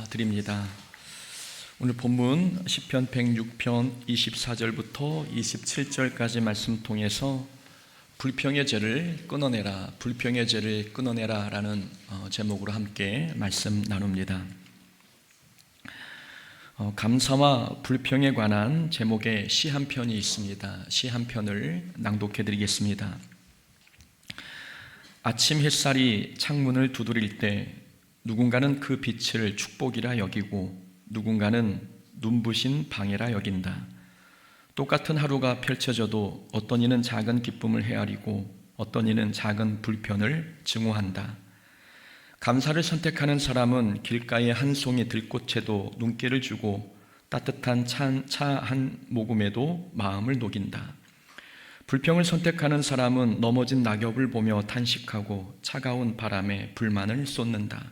드립니다. 오늘 본문 시편 106편 24절부터 27절까지 말씀 통해서 불평의 죄를 끊어내라, 불평의 죄를 끊어내라 라는 제목으로 함께 말씀 나눕니다. 감사와 불평에 관한 제목의 시 한 편이 있습니다. 시 한 편을 낭독해 드리겠습니다. 아침 햇살이 창문을 두드릴 때 누군가는 그 빛을 축복이라 여기고 누군가는 눈부신 방해라 여긴다. 똑같은 하루가 펼쳐져도 어떤 이는 작은 기쁨을 헤아리고 어떤 이는 작은 불편을 증오한다. 감사를 선택하는 사람은 길가의 한 송이 들꽃에도 눈길을 주고 따뜻한 차 한 모금에도 마음을 녹인다. 불평을 선택하는 사람은 넘어진 낙엽을 보며 탄식하고 차가운 바람에 불만을 쏟는다.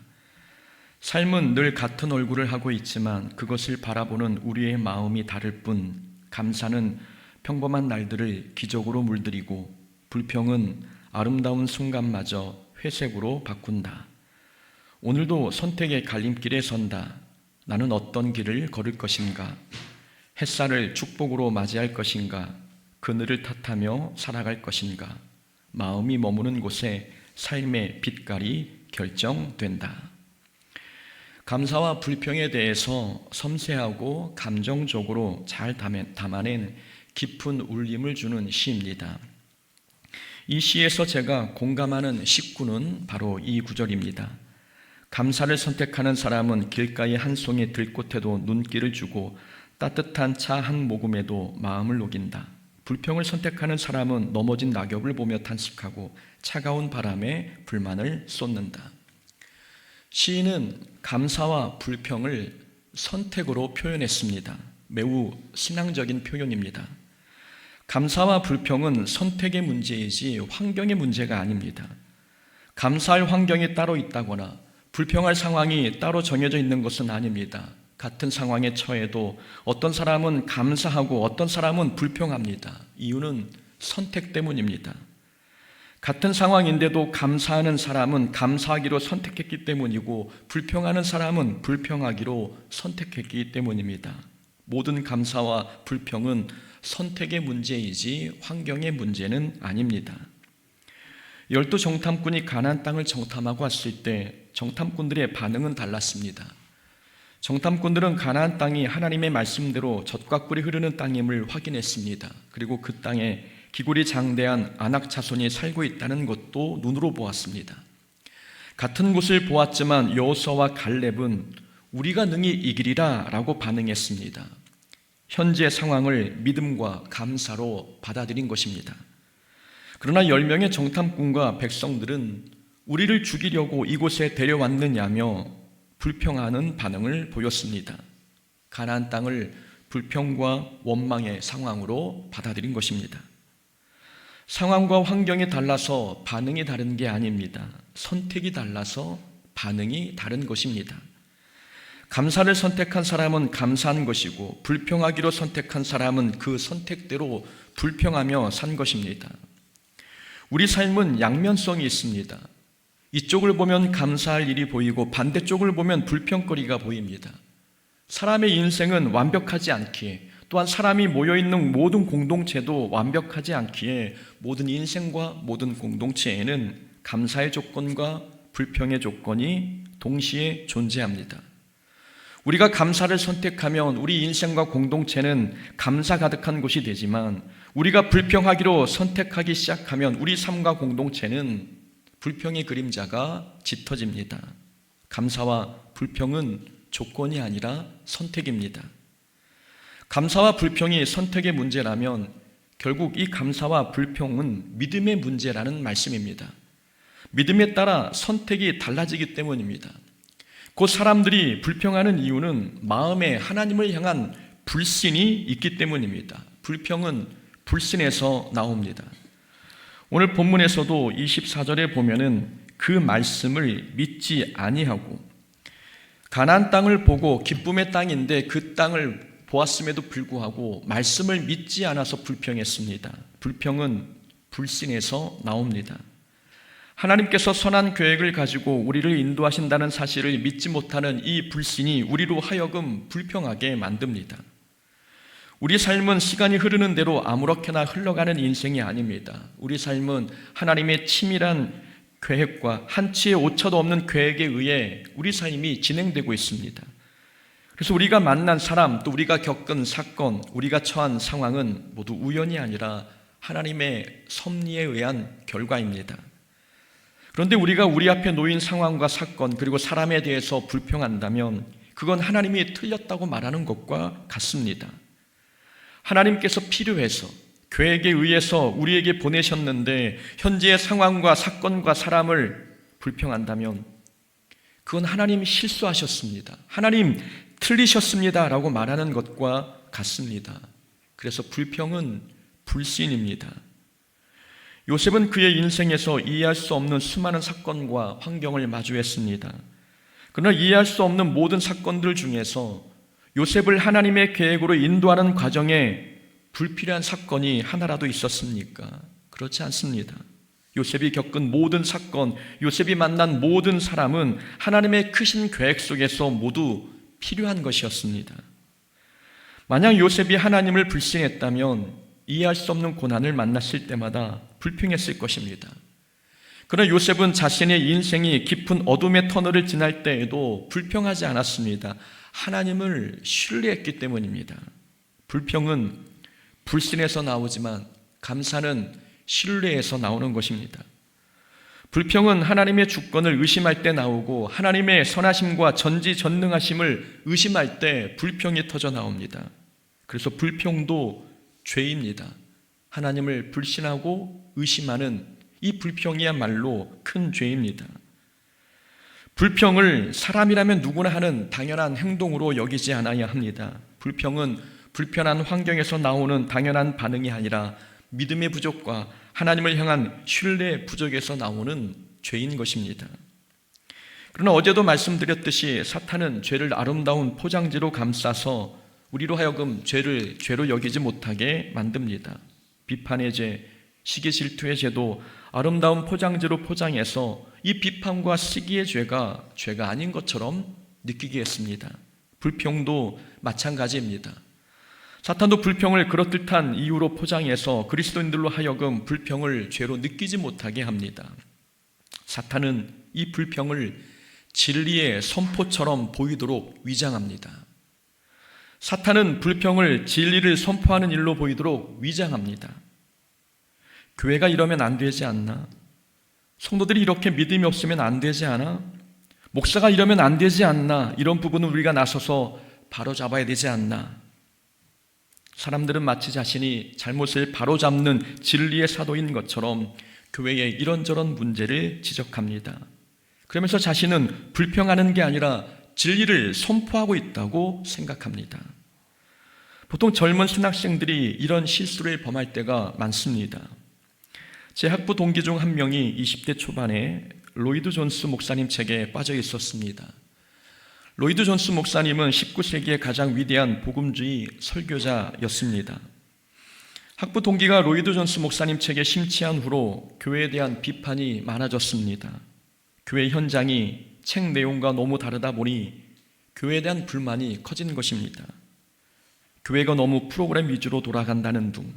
삶은 늘 같은 얼굴을 하고 있지만 그것을 바라보는 우리의 마음이 다를 뿐, 감사는 평범한 날들을 기적으로 물들이고 불평은 아름다운 순간마저 회색으로 바꾼다. 오늘도 선택의 갈림길에 선다. 나는 어떤 길을 걸을 것인가? 햇살을 축복으로 맞이할 것인가? 그늘을 탓하며 살아갈 것인가? 마음이 머무는 곳에 삶의 빛깔이 결정된다. 감사와 불평에 대해서 섬세하고 감정적으로 잘 담아낸 깊은 울림을 주는 시입니다. 이 시에서 제가 공감하는 식구는 바로 이 구절입니다. 감사를 선택하는 사람은 길가의 한 송이 들꽃에도 눈길을 주고 따뜻한 차 한 모금에도 마음을 녹인다. 불평을 선택하는 사람은 넘어진 낙엽을 보며 탄식하고 차가운 바람에 불만을 쏟는다. 시인은 감사와 불평을 선택으로 표현했습니다. 매우 신앙적인 표현입니다. 감사와 불평은 선택의 문제이지 환경의 문제가 아닙니다. 감사할 환경이 따로 있다거나 불평할 상황이 따로 정해져 있는 것은 아닙니다. 같은 상황에 처해도 어떤 사람은 감사하고 어떤 사람은 불평합니다. 이유는 선택 때문입니다. 같은 상황인데도 감사하는 사람은 감사하기로 선택했기 때문이고 불평하는 사람은 불평하기로 선택했기 때문입니다. 모든 감사와 불평은 선택의 문제이지 환경의 문제는 아닙니다. 12 정탐꾼이 가나안 땅을 정탐하고 왔을 때 정탐꾼들의 반응은 달랐습니다. 정탐꾼들은 가나안 땅이 하나님의 말씀대로 젖과 꿀이 흐르는 땅임을 확인했습니다. 그리고 그 땅에 기골이 장대한 아낙 자손이 살고 있다는 것도 눈으로 보았습니다. 같은 곳을 보았지만 여호수아와 갈렙은 우리가 능히 이기리라 라고 반응했습니다. 현재 상황을 믿음과 감사로 받아들인 것입니다. 그러나 10명의 정탐꾼과 백성들은 우리를 죽이려고 이곳에 데려왔느냐며 불평하는 반응을 보였습니다. 가나안 땅을 불평과 원망의 상황으로 받아들인 것입니다. 상황과 환경이 달라서 반응이 다른 게 아닙니다. 선택이 달라서 반응이 다른 것입니다. 감사를 선택한 사람은 감사한 것이고 불평하기로 선택한 사람은 그 선택대로 불평하며 산 것입니다. 우리 삶은 양면성이 있습니다. 이쪽을 보면 감사할 일이 보이고 반대쪽을 보면 불평거리가 보입니다. 사람의 인생은 완벽하지 않기에 또한 사람이 모여있는 모든 공동체도 완벽하지 않기에 모든 인생과 모든 공동체에는 감사의 조건과 불평의 조건이 동시에 존재합니다. 우리가 감사를 선택하면 우리 인생과 공동체는 감사 가득한 곳이 되지만 우리가 불평하기로 선택하기 시작하면 우리 삶과 공동체는 불평의 그림자가 짙어집니다. 감사와 불평은 조건이 아니라 선택입니다. 감사와 불평이 선택의 문제라면 결국 이 감사와 불평은 믿음의 문제라는 말씀입니다. 믿음에 따라 선택이 달라지기 때문입니다. 그 사람들이 불평하는 이유는 마음에 하나님을 향한 불신이 있기 때문입니다. 불평은 불신에서 나옵니다. 오늘 본문에서도 24절에 보면은 그 말씀을 믿지 아니하고 가나안 땅을 보고 기쁨의 땅인데 그 땅을 보았음에도 불구하고 말씀을 믿지 않아서 불평했습니다. 불평은 불신에서 나옵니다. 하나님께서 선한 계획을 가지고 우리를 인도하신다는 사실을 믿지 못하는 이 불신이 우리로 하여금 불평하게 만듭니다. 우리 삶은 시간이 흐르는 대로 아무렇게나 흘러가는 인생이 아닙니다. 우리 삶은 하나님의 치밀한 계획과 한치의 오차도 없는 계획에 의해 우리 삶이 진행되고 있습니다. 그래서 우리가 만난 사람, 또 우리가 겪은 사건, 우리가 처한 상황은 모두 우연이 아니라 하나님의 섭리에 의한 결과입니다. 그런데 우리가 우리 앞에 놓인 상황과 사건, 그리고 사람에 대해서 불평한다면 그건 하나님이 틀렸다고 말하는 것과 같습니다. 하나님께서 필요해서 계획에 의해서 우리에게 보내셨는데 현재의 상황과 사건과 사람을 불평한다면 그건 하나님이 실수하셨습니다. 하나님 틀리셨습니다 라고 말하는 것과 같습니다. 그래서 불평은 불신입니다. 요셉은 그의 인생에서 이해할 수 없는 수많은 사건과 환경을 마주했습니다. 그러나 이해할 수 없는 모든 사건들 중에서 요셉을 하나님의 계획으로 인도하는 과정에 불필요한 사건이 하나라도 있었습니까? 그렇지 않습니다. 요셉이 겪은 모든 사건, 요셉이 만난 모든 사람은 하나님의 크신 계획 속에서 모두 필요한 것이었습니다. 만약 요셉이 하나님을 불신했다면 이해할 수 없는 고난을 만났을 때마다 불평했을 것입니다. 그러나 요셉은 자신의 인생이 깊은 어둠의 터널을 지날 때에도 불평하지 않았습니다. 하나님을 신뢰했기 때문입니다. 불평은 불신에서 나오지만 감사는 신뢰에서 나오는 것입니다. 불평은 하나님의 주권을 의심할 때 나오고 하나님의 선하심과 전지전능하심을 의심할 때 불평이 터져 나옵니다. 그래서 불평도 죄입니다. 하나님을 불신하고 의심하는 이 불평이야말로 큰 죄입니다. 불평을 사람이라면 누구나 하는 당연한 행동으로 여기지 않아야 합니다. 불평은 불편한 환경에서 나오는 당연한 반응이 아니라 믿음의 부족과 하나님을 향한 신뢰의 부족에서 나오는 죄인 것입니다. 그러나 어제도 말씀드렸듯이 사탄은 죄를 아름다운 포장지로 감싸서 우리로 하여금 죄를 죄로 여기지 못하게 만듭니다. 비판의 죄, 시기 질투의 죄도 아름다운 포장지로 포장해서 이 비판과 시기의 죄가 죄가 아닌 것처럼 느끼게 했습니다. 불평도 마찬가지입니다. 사탄도 불평을 그럴듯한 이유로 포장해서 그리스도인들로 하여금 불평을 죄로 느끼지 못하게 합니다. 사탄은 이 불평을 진리의 선포처럼 보이도록 위장합니다. 사탄은 불평을 진리를 선포하는 일로 보이도록 위장합니다. 교회가 이러면 안 되지 않나? 성도들이 이렇게 믿음이 없으면 안 되지 않아? 목사가 이러면 안 되지 않나? 이런 부분은 우리가 나서서 바로잡아야 되지 않나? 사람들은 마치 자신이 잘못을 바로잡는 진리의 사도인 것처럼 교회의 이런저런 문제를 지적합니다. 그러면서 자신은 불평하는 게 아니라 진리를 선포하고 있다고 생각합니다. 보통 젊은 신학생들이 이런 실수를 범할 때가 많습니다. 제 학부 동기 중 한 명이 20대 초반에 로이드 존스 목사님 책에 빠져 있었습니다. 로이드 존스 목사님은 19세기의 가장 위대한 복음주의 설교자였습니다. 학부 동기가 로이드 존스 목사님 책에 심취한 후로 교회에 대한 비판이 많아졌습니다. 교회 현장이 책 내용과 너무 다르다 보니 교회에 대한 불만이 커진 것입니다. 교회가 너무 프로그램 위주로 돌아간다는 둥,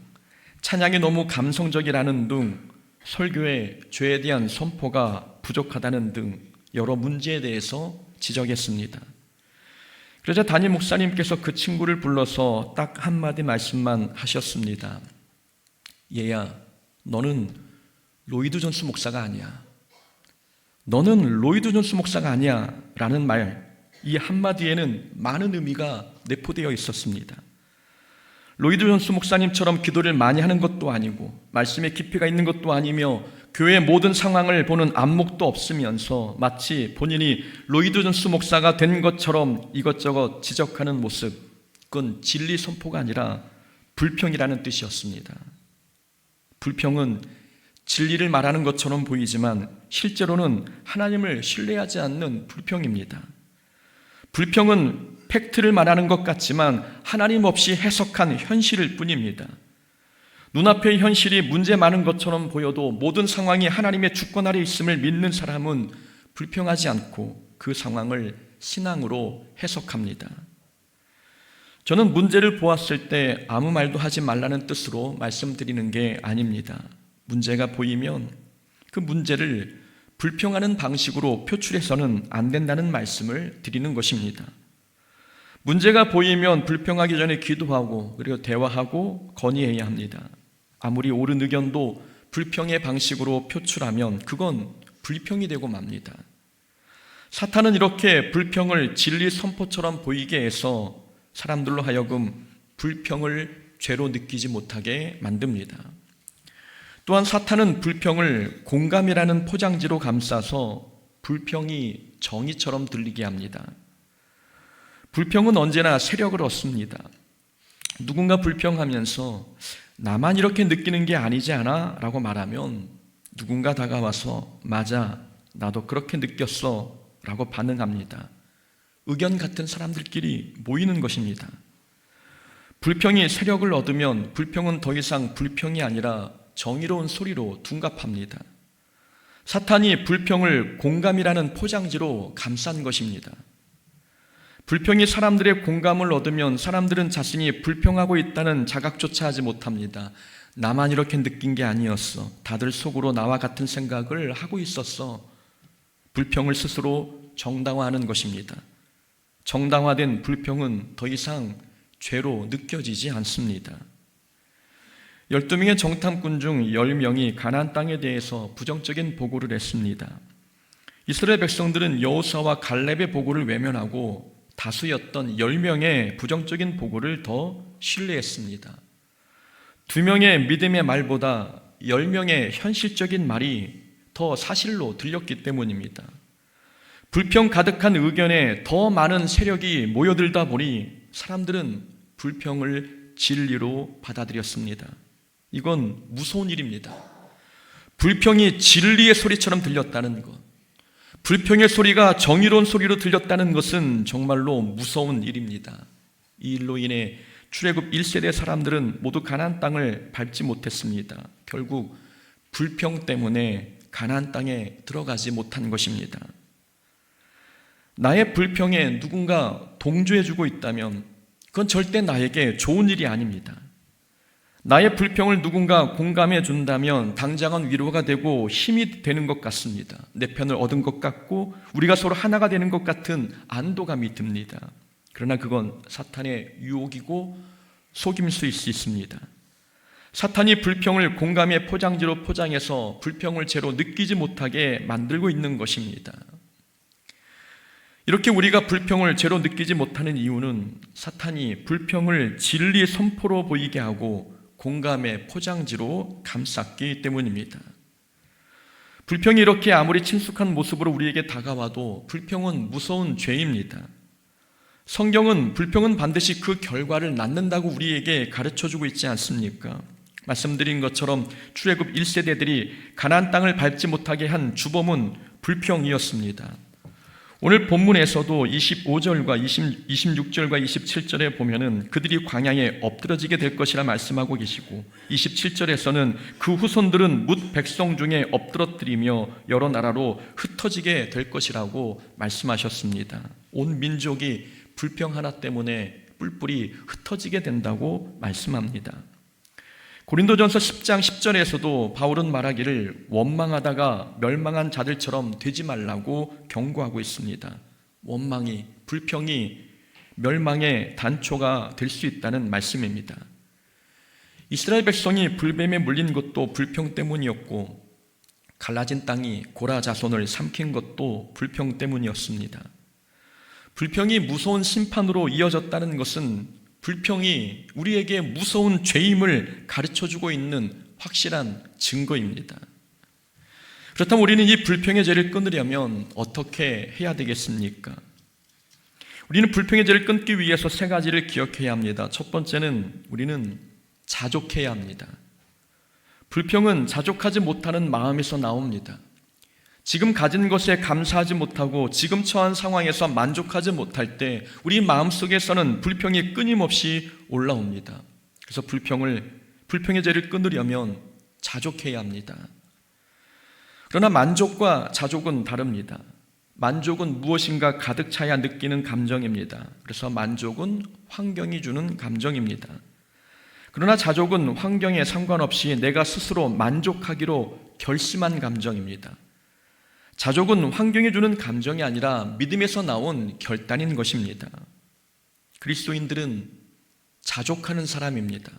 찬양이 너무 감성적이라는 둥, 설교의 죄에 대한 선포가 부족하다는 등 여러 문제에 대해서 지적했습니다. 그러자 담임 목사님께서 그 친구를 불러서 딱 한마디 말씀만 하셨습니다. 얘야, 너는 로이드 존스 목사가 아니야. 너는 로이드 존스 목사가 아니야 라는 말, 이 한마디에는 많은 의미가 내포되어 있었습니다. 로이드 존스 목사님처럼 기도를 많이 하는 것도 아니고 말씀에 깊이가 있는 것도 아니며 교회의 모든 상황을 보는 안목도 없으면서 마치 본인이 로이드 존스 목사가 된 것처럼 이것저것 지적하는 모습, 그건 진리 선포가 아니라 불평이라는 뜻이었습니다. 불평은 진리를 말하는 것처럼 보이지만 실제로는 하나님을 신뢰하지 않는 불평입니다. 불평은 팩트를 말하는 것 같지만 하나님 없이 해석한 현실일 뿐입니다. 눈앞의 현실이 문제 많은 것처럼 보여도 모든 상황이 하나님의 주권 아래 있음을 믿는 사람은 불평하지 않고 그 상황을 신앙으로 해석합니다. 저는 문제를 보았을 때 아무 말도 하지 말라는 뜻으로 말씀드리는 게 아닙니다. 문제가 보이면 그 문제를 불평하는 방식으로 표출해서는 안 된다는 말씀을 드리는 것입니다. 문제가 보이면 불평하기 전에 기도하고 그리고 대화하고 건의해야 합니다. 아무리 옳은 의견도 불평의 방식으로 표출하면 그건 불평이 되고 맙니다. 사탄은 이렇게 불평을 진리 선포처럼 보이게 해서 사람들로 하여금 불평을 죄로 느끼지 못하게 만듭니다. 또한 사탄은 불평을 공감이라는 포장지로 감싸서 불평이 정의처럼 들리게 합니다. 불평은 언제나 세력을 얻습니다. 누군가 불평하면서 나만 이렇게 느끼는 게 아니지 않아? 라고 말하면 누군가 다가와서 맞아, 나도 그렇게 느꼈어 라고 반응합니다. 의견 같은 사람들끼리 모이는 것입니다. 불평이 세력을 얻으면 불평은 더 이상 불평이 아니라 정의로운 소리로 둔갑합니다. 사탄이 불평을 공감이라는 포장지로 감싼 것입니다. 불평이 사람들의 공감을 얻으면 사람들은 자신이 불평하고 있다는 자각조차 하지 못합니다. 나만 이렇게 느낀 게 아니었어. 다들 속으로 나와 같은 생각을 하고 있었어. 불평을 스스로 정당화하는 것입니다. 정당화된 불평은 더 이상 죄로 느껴지지 않습니다. 12명의 정탐꾼 중 10명이 가나안 땅에 대해서 부정적인 보고를 했습니다. 이스라엘 백성들은 여호수아와 갈렙의 보고를 외면하고 다수였던 10명의 부정적인 보고를 더 신뢰했습니다. 2명의 믿음의 말보다 10명의 현실적인 말이 더 사실로 들렸기 때문입니다. 불평 가득한 의견에 더 많은 세력이 모여들다 보니 사람들은 불평을 진리로 받아들였습니다. 이건 무서운 일입니다. 불평이 진리의 소리처럼 들렸다는 것, 불평의 소리가 정의로운 소리로 들렸다는 것은 정말로 무서운 일입니다. 이 일로 인해 출애굽 1세대 사람들은 모두 가나안 땅을 밟지 못했습니다. 결국 불평 때문에 가나안 땅에 들어가지 못한 것입니다. 나의 불평에 누군가 동조해주고 있다면 그건 절대 나에게 좋은 일이 아닙니다. 나의 불평을 누군가 공감해 준다면 당장은 위로가 되고 힘이 되는 것 같습니다. 내 편을 얻은 것 같고 우리가 서로 하나가 되는 것 같은 안도감이 듭니다. 그러나 그건 사탄의 유혹이고 속임수일 수 있습니다. 사탄이 불평을 공감의 포장지로 포장해서 불평을 죄로 느끼지 못하게 만들고 있는 것입니다. 이렇게 우리가 불평을 죄로 느끼지 못하는 이유는 사탄이 불평을 진리의 선포로 보이게 하고 공감의 포장지로 감쌌기 때문입니다. 불평이 이렇게 아무리 친숙한 모습으로 우리에게 다가와도 불평은 무서운 죄입니다. 성경은 불평은 반드시 그 결과를 낳는다고 우리에게 가르쳐주고 있지 않습니까? 말씀드린 것처럼 출애굽 1세대들이 가나안 땅을 밟지 못하게 한 주범은 불평이었습니다. 오늘 본문에서도 25절과 26절과 27절에 보면은 그들이 광야에 엎드러지게 될 것이라 말씀하고 계시고 27절에서는 그 후손들은 뭇 백성 중에 엎드러뜨리며 여러 나라로 흩어지게 될 것이라고 말씀하셨습니다. 온 민족이 불평 하나 때문에 뿔뿔이 흩어지게 된다고 말씀합니다. 고린도전서 10장 10절에서도 바울은 말하기를 원망하다가 멸망한 자들처럼 되지 말라고 경고하고 있습니다. 원망이, 불평이 멸망의 단초가 될 수 있다는 말씀입니다. 이스라엘 백성이 불뱀에 물린 것도 불평 때문이었고 갈라진 땅이 고라 자손을 삼킨 것도 불평 때문이었습니다. 불평이 무서운 심판으로 이어졌다는 것은 불평이 우리에게 무서운 죄임을 가르쳐주고 있는 확실한 증거입니다. 그렇다면 우리는 이 불평의 죄를 끊으려면 어떻게 해야 되겠습니까? 우리는 불평의 죄를 끊기 위해서 세 가지를 기억해야 합니다. 첫 번째는 우리는 자족해야 합니다. 불평은 자족하지 못하는 마음에서 나옵니다. 지금 가진 것에 감사하지 못하고 지금 처한 상황에서 만족하지 못할 때 우리 마음속에서는 불평이 끊임없이 올라옵니다. 그래서 불평을 불평의 죄를 끊으려면 자족해야 합니다. 그러나 만족과 자족은 다릅니다. 만족은 무엇인가 가득 차야 느끼는 감정입니다. 그래서 만족은 환경이 주는 감정입니다. 그러나 자족은 환경에 상관없이 내가 스스로 만족하기로 결심한 감정입니다. 자족은 환경이 주는 감정이 아니라 믿음에서 나온 결단인 것입니다. 그리스도인들은 자족하는 사람입니다.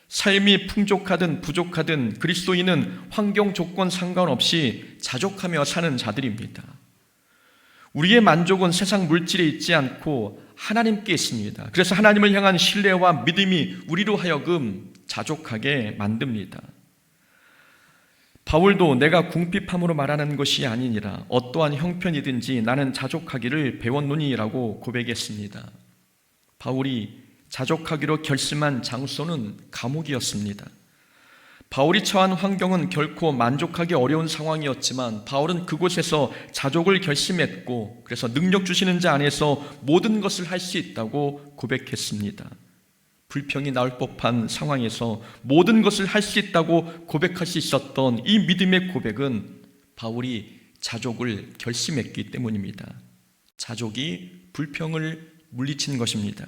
삶이 풍족하든 부족하든 그리스도인은 환경 조건 상관없이 자족하며 사는 자들입니다. 우리의 만족은 세상 물질에 있지 않고 하나님께 있습니다. 그래서 하나님을 향한 신뢰와 믿음이 우리로 하여금 자족하게 만듭니다. 바울도 내가 궁핍함으로 말하는 것이 아니니라 어떠한 형편이든지 나는 자족하기를 배웠노니라고 고백했습니다. 바울이 자족하기로 결심한 장소는 감옥이었습니다. 바울이 처한 환경은 결코 만족하기 어려운 상황이었지만 바울은 그곳에서 자족을 결심했고 그래서 능력 주시는 자 안에서 모든 것을 할 수 있다고 고백했습니다. 불평이 나올 법한 상황에서 모든 것을 할 수 있다고 고백할 수 있었던 이 믿음의 고백은 바울이 자족을 결심했기 때문입니다. 자족이 불평을 물리친 것입니다.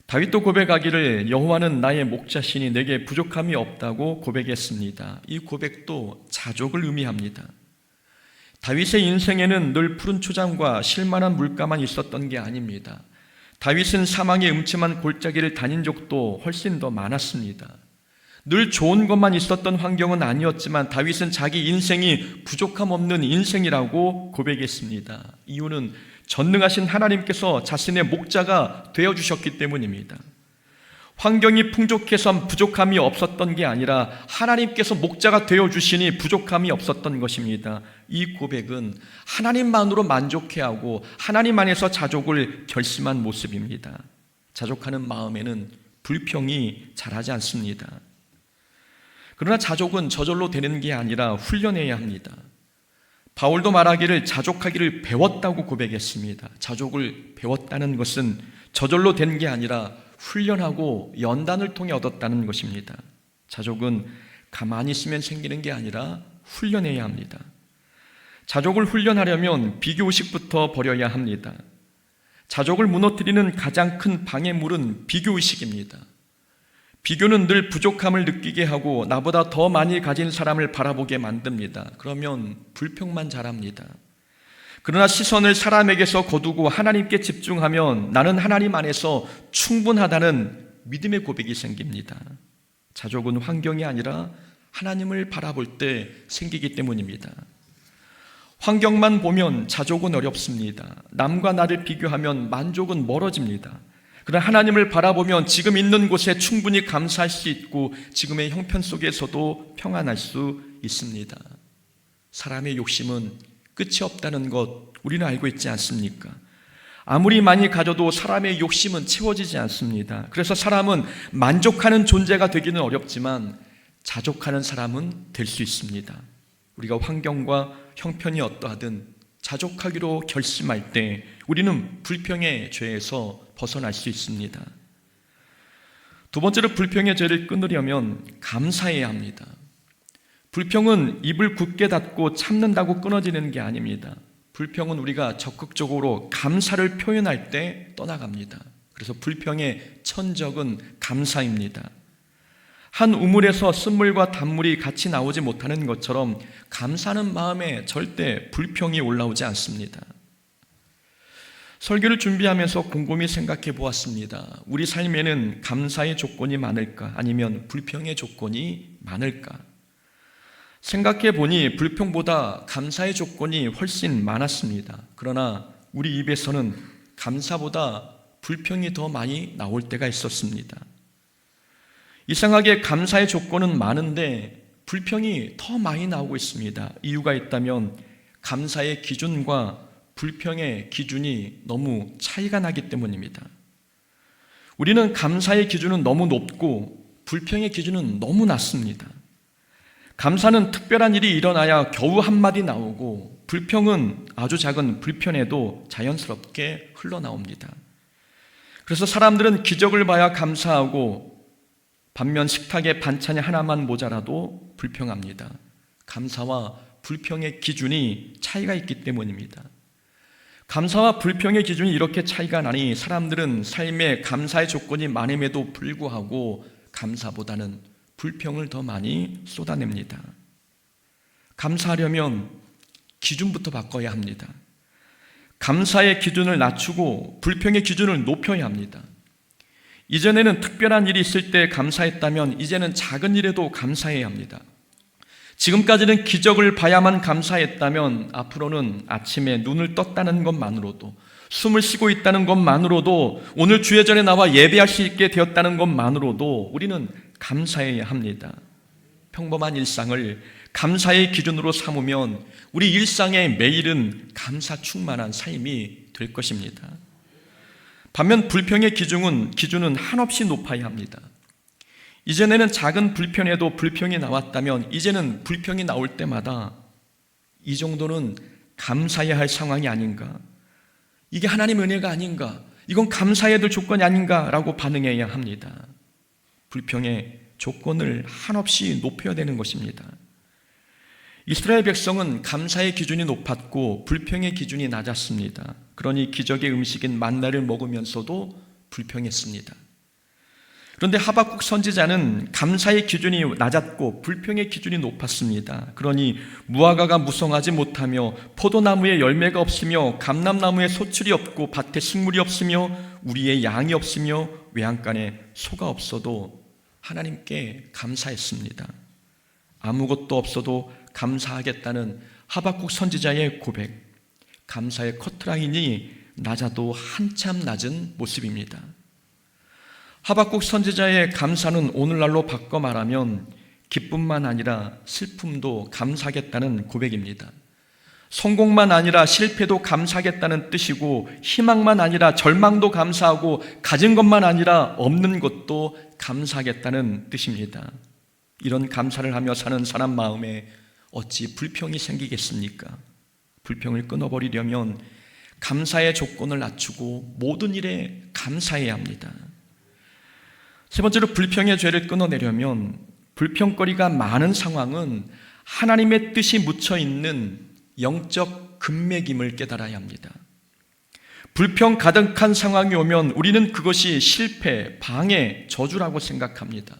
다윗도 고백하기를 여호와는 나의 목자시니 내게 부족함이 없다고 고백했습니다. 이 고백도 자족을 의미합니다. 다윗의 인생에는 늘 푸른 초장과 실만한 물가만 있었던 게 아닙니다. 다윗은 사망의 음침한 골짜기를 다닌 적도 훨씬 더 많았습니다. 늘 좋은 것만 있었던 환경은 아니었지만 다윗은 자기 인생이 부족함 없는 인생이라고 고백했습니다. 이유는 전능하신 하나님께서 자신의 목자가 되어주셨기 때문입니다. 환경이 풍족해서 부족함이 없었던 게 아니라 하나님께서 목자가 되어주시니 부족함이 없었던 것입니다. 이 고백은 하나님만으로 만족해하고 하나님 안에서 자족을 결심한 모습입니다. 자족하는 마음에는 불평이 자라지 않습니다. 그러나 자족은 저절로 되는 게 아니라 훈련해야 합니다. 바울도 말하기를 자족하기를 배웠다고 고백했습니다. 자족을 배웠다는 것은 저절로 된 게 아니라 훈련하고 연단을 통해 얻었다는 것입니다. 자족은 가만히 있으면 생기는 게 아니라 훈련해야 합니다. 자족을 훈련하려면 비교의식부터 버려야 합니다. 자족을 무너뜨리는 가장 큰 방해물은 비교의식입니다. 비교는 늘 부족함을 느끼게 하고 나보다 더 많이 가진 사람을 바라보게 만듭니다. 그러면 불평만 자랍니다. 그러나 시선을 사람에게서 거두고 하나님께 집중하면 나는 하나님 안에서 충분하다는 믿음의 고백이 생깁니다. 자족은 환경이 아니라 하나님을 바라볼 때 생기기 때문입니다. 환경만 보면 자족은 어렵습니다. 남과 나를 비교하면 만족은 멀어집니다. 그러나 하나님을 바라보면 지금 있는 곳에 충분히 감사할 수 있고 지금의 형편 속에서도 평안할 수 있습니다. 사람의 욕심은 끝이 없다는 것 우리는 알고 있지 않습니까? 아무리 많이 가져도 사람의 욕심은 채워지지 않습니다. 그래서 사람은 만족하는 존재가 되기는 어렵지만 자족하는 사람은 될 수 있습니다. 우리가 환경과 형편이 어떠하든 자족하기로 결심할 때 우리는 불평의 죄에서 벗어날 수 있습니다. 두 번째로 불평의 죄를 끊으려면 감사해야 합니다. 불평은 입을 굳게 닫고 참는다고 끊어지는 게 아닙니다. 불평은 우리가 적극적으로 감사를 표현할 때 떠나갑니다. 그래서 불평의 천적은 감사입니다. 한 우물에서 쓴물과 단물이 같이 나오지 못하는 것처럼 감사하는 마음에 절대 불평이 올라오지 않습니다. 설교를 준비하면서 곰곰이 생각해 보았습니다. 우리 삶에는 감사의 조건이 많을까? 아니면 불평의 조건이 많을까? 생각해 보니 불평보다 감사의 조건이 훨씬 많았습니다. 그러나 우리 입에서는 감사보다 불평이 더 많이 나올 때가 있었습니다. 이상하게 감사의 조건은 많은데 불평이 더 많이 나오고 있습니다. 이유가 있다면 감사의 기준과 불평의 기준이 너무 차이가 나기 때문입니다. 우리는 감사의 기준은 너무 높고 불평의 기준은 너무 낮습니다. 감사는 특별한 일이 일어나야 겨우 한마디 나오고 불평은 아주 작은 불편에도 자연스럽게 흘러나옵니다. 그래서 사람들은 기적을 봐야 감사하고 반면 식탁에 반찬이 하나만 모자라도 불평합니다. 감사와 불평의 기준이 차이가 있기 때문입니다. 감사와 불평의 기준이 이렇게 차이가 나니 사람들은 삶에 감사의 조건이 많음에도 불구하고 감사보다는 불평을 더 많이 쏟아냅니다. 감사하려면 기준부터 바꿔야 합니다. 감사의 기준을 낮추고 불평의 기준을 높여야 합니다. 이전에는 특별한 일이 있을 때 감사했다면 이제는 작은 일에도 감사해야 합니다. 지금까지는 기적을 봐야만 감사했다면 앞으로는 아침에 눈을 떴다는 것만으로도, 숨을 쉬고 있다는 것만으로도, 오늘 주회전에 나와 예배할 수 있게 되었다는 것만으로도 우리는 감사해야 합니다. 평범한 일상을 감사의 기준으로 삼으면 우리 일상의 매일은 감사 충만한 삶이 될 것입니다. 반면 불평의 기준은 한없이 높아야 합니다. 이전에는 작은 불편에도 불평이 나왔다면 이제는 불평이 나올 때마다 이 정도는 감사해야 할 상황이 아닌가, 이게 하나님 은혜가 아닌가, 이건 감사해야 될 조건이 아닌가 라고 반응해야 합니다. 불평의 조건을 한없이 높여야 되는 것입니다. 이스라엘 백성은 감사의 기준이 높았고 불평의 기준이 낮았습니다. 그러니 기적의 음식인 만나를 먹으면서도 불평했습니다. 그런데 하박국 선지자는 감사의 기준이 낮았고 불평의 기준이 높았습니다. 그러니 무화과가 무성하지 못하며 포도나무에 열매가 없으며 감람나무에 소출이 없고 밭에 식물이 없으며 우리의 양이 없으며 외양간에 소가 없어도 하나님께 감사했습니다. 아무것도 없어도 감사하겠다는 하박국 선지자의 고백, 감사의 커트라인이 낮아도 한참 낮은 모습입니다. 하박국 선지자의 감사는 오늘날로 바꿔 말하면 기쁨만 아니라 슬픔도 감사하겠다는 고백입니다. 성공만 아니라 실패도 감사하겠다는 뜻이고, 희망만 아니라 절망도 감사하고, 가진 것만 아니라 없는 것도 감사하겠다는 뜻입니다. 이런 감사를 하며 사는 사람 마음에 어찌 불평이 생기겠습니까? 불평을 끊어버리려면 감사의 조건을 낮추고 모든 일에 감사해야 합니다. 세 번째로 불평의 죄를 끊어내려면 불평거리가 많은 상황은 하나님의 뜻이 묻혀있는 영적 금맥임을 깨달아야 합니다. 불평 가득한 상황이 오면 우리는 그것이 실패, 방해, 저주라고 생각합니다.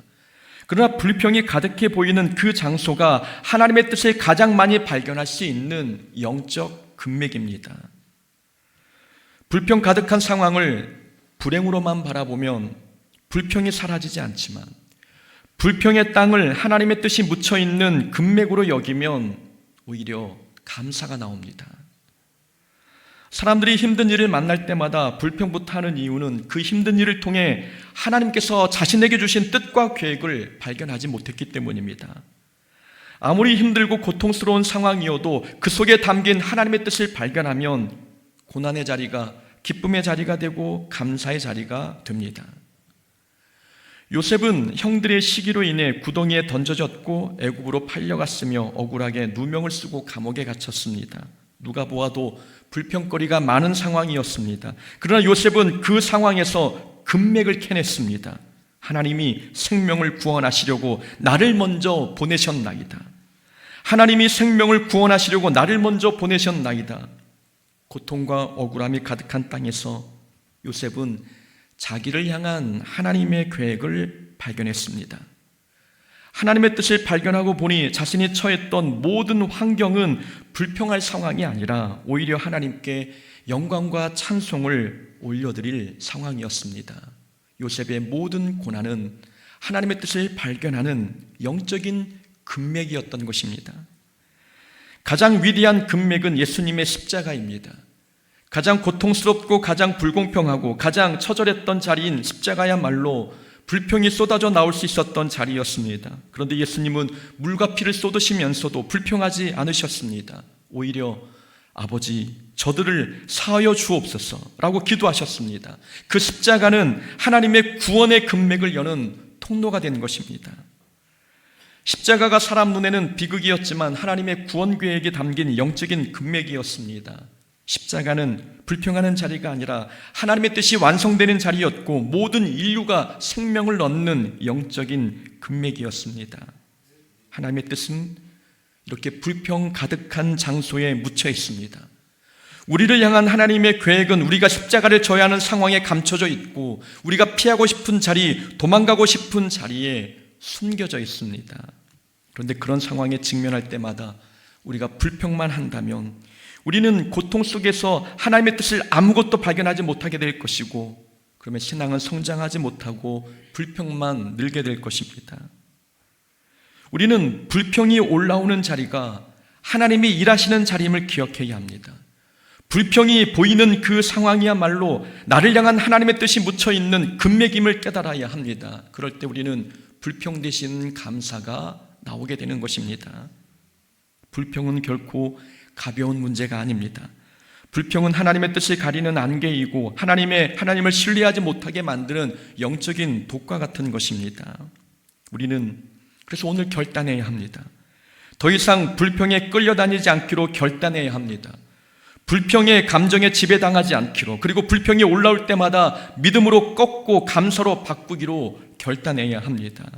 그러나 불평이 가득해 보이는 그 장소가 하나님의 뜻을 가장 많이 발견할 수 있는 영적 금맥입니다. 불평 가득한 상황을 불행으로만 바라보면 불평이 사라지지 않지만, 불평의 땅을 하나님의 뜻이 묻혀있는 금맥으로 여기면 오히려 감사가 나옵니다. 사람들이 힘든 일을 만날 때마다 불평부터 하는 이유는 그 힘든 일을 통해 하나님께서 자신에게 주신 뜻과 계획을 발견하지 못했기 때문입니다. 아무리 힘들고 고통스러운 상황이어도 그 속에 담긴 하나님의 뜻을 발견하면 고난의 자리가 기쁨의 자리가 되고 감사의 자리가 됩니다. 요셉은 형들의 시기로 인해 구덩이에 던져졌고 애굽으로 팔려갔으며 억울하게 누명을 쓰고 감옥에 갇혔습니다. 누가 보아도 불평거리가 많은 상황이었습니다. 그러나 요셉은 그 상황에서 금맥을 캐냈습니다. 하나님이 생명을 구원하시려고 나를 먼저 보내셨나이다. 하나님이 생명을 구원하시려고 나를 먼저 보내셨나이다. 고통과 억울함이 가득한 땅에서 요셉은 자기를 향한 하나님의 계획을 발견했습니다. 하나님의 뜻을 발견하고 보니 자신이 처했던 모든 환경은 불평할 상황이 아니라 오히려 하나님께 영광과 찬송을 올려드릴 상황이었습니다. 요셉의 모든 고난은 하나님의 뜻을 발견하는 영적인 금맥이었던 것입니다. 가장 위대한 금맥은 예수님의 십자가입니다. 가장 고통스럽고 가장 불공평하고 가장 처절했던 자리인 십자가야말로 불평이 쏟아져 나올 수 있었던 자리였습니다. 그런데 예수님은 물과 피를 쏟으시면서도 불평하지 않으셨습니다. 오히려 아버지, 저들을 사하여 주옵소서 라고 기도하셨습니다. 그 십자가는 하나님의 구원의 금맥을 여는 통로가 된 것입니다. 십자가가 사람 눈에는 비극이었지만 하나님의 구원 계획이 담긴 영적인 금맥이었습니다. 십자가는 불평하는 자리가 아니라 하나님의 뜻이 완성되는 자리였고 모든 인류가 생명을 얻는 영적인 금맥이었습니다. 하나님의 뜻은 이렇게 불평 가득한 장소에 묻혀 있습니다. 우리를 향한 하나님의 계획은 우리가 십자가를 져야 하는 상황에 감춰져 있고 우리가 피하고 싶은 자리, 도망가고 싶은 자리에 숨겨져 있습니다. 그런데 그런 상황에 직면할 때마다 우리가 불평만 한다면 우리는 고통 속에서 하나님의 뜻을 아무것도 발견하지 못하게 될 것이고 그러면 신앙은 성장하지 못하고 불평만 늘게 될 것입니다. 우리는 불평이 올라오는 자리가 하나님이 일하시는 자리임을 기억해야 합니다. 불평이 보이는 그 상황이야말로 나를 향한 하나님의 뜻이 묻혀있는 금맥임을 깨달아야 합니다. 그럴 때 우리는 불평 대신 감사가 나오게 되는 것입니다. 불평은 결코 가벼운 문제가 아닙니다. 불평은 하나님의 뜻을 가리는 안개이고 하나님을 신뢰하지 못하게 만드는 영적인 독과 같은 것입니다. 우리는 그래서 오늘 결단해야 합니다. 더 이상 불평에 끌려다니지 않기로 결단해야 합니다. 불평의 감정에 지배당하지 않기로, 그리고 불평이 올라올 때마다 믿음으로 꺾고 감사로 바꾸기로 결단해야 합니다.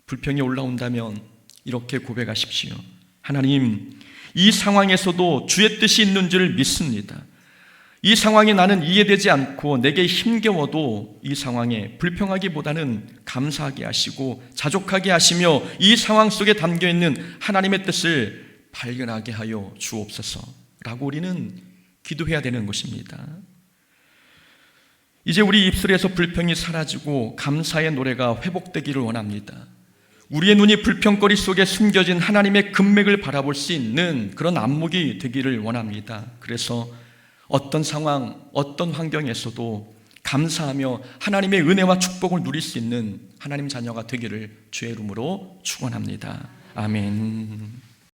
불평이 올라온다면 이렇게 고백하십시오. 하나님, 이 상황에서도 주의 뜻이 있는 줄 믿습니다. 이 상황에 나는 이해되지 않고 내게 힘겨워도 이 상황에 불평하기보다는 감사하게 하시고 자족하게 하시며 이 상황 속에 담겨있는 하나님의 뜻을 발견하게 하여 주옵소서 라고 우리는 기도해야 되는 것입니다. 이제 우리 입술에서 불평이 사라지고 감사의 노래가 회복되기를 원합니다. 우리의 눈이 불평거리 속에 숨겨진 하나님의 금맥을 바라볼 수 있는 그런 안목이 되기를 원합니다. 그래서 어떤 상황, 어떤 환경에서도 감사하며 하나님의 은혜와 축복을 누릴 수 있는 하나님 자녀가 되기를 주의 이름으로 축원합니다. 아멘.